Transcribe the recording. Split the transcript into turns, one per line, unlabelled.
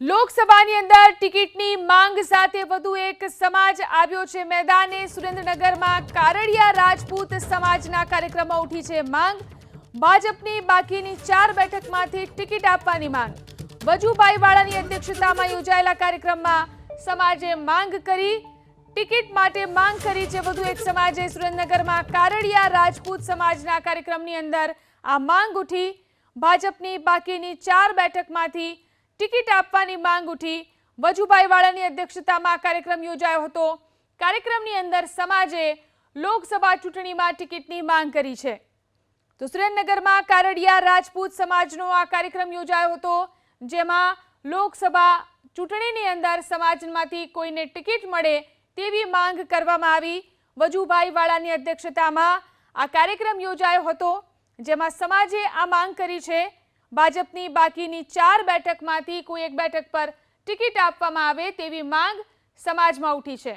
લોકસભાની અંદર ટિકિટની માંગ સાથે વધુ એક સમાજ આવ્યો છે મેદાને। સુરેન્દ્રનગરમાં કારડિયા રાજપૂત સમાજના કાર્યક્રમમાં ઉઠી છે માંગ। ભાજપની બાકીની 4 બેઠકમાંથી ટિકિટ આપવાની માંગ। વજુભાઈ વાળાની અધ્યક્ષતામાં યોજાયેલા કાર્યક્રમમાં સમાજે માંગ કરી, ટિકિટ માટે માંગ કરી છે વધુ એક સમાજે। સુરેન્દ્રનગરમાં કારડિયા રાજપૂત સમાજના કાર્યક્રમની અંદર આ માંગ ઉઠી। ભાજપની બાકીની 4 બેઠકમાંથી ટિકિટ આપવાની માંગ ઉઠી। વજુભાઈ વાળાની અધ્યક્ષતામાં કાર્યક્રમ યોજાયો હતો। કાર્યક્રમની અંદર સમાજે લોકસભા ચૂંટણીમાં ટિકિટની માંગ કરી છે। તો સુરેન્દ્રનગરમાં કારડિયા રાજપૂત સમાજનો આ કાર્યક્રમ યોજાયો હતો, જેમાં લોકસભા ચૂંટણીની અંદર સમાજમાંથી કોઈને ટિકિટ મળે તેવી માંગ કરવામાં આવી। વજુભાઈ વાળાની અધ્યક્ષતામાં આ કાર્યક્રમ યોજાયો હતો, જેમાં સમાજે આ માંગ કરી છે ભાજપની બાકીની 4 બેઠકમાંથી કોઈ એક બેઠક પર ટિકિટ આપવામાં આવે તેવી માંગ સમાજમાં ઉઠી છે।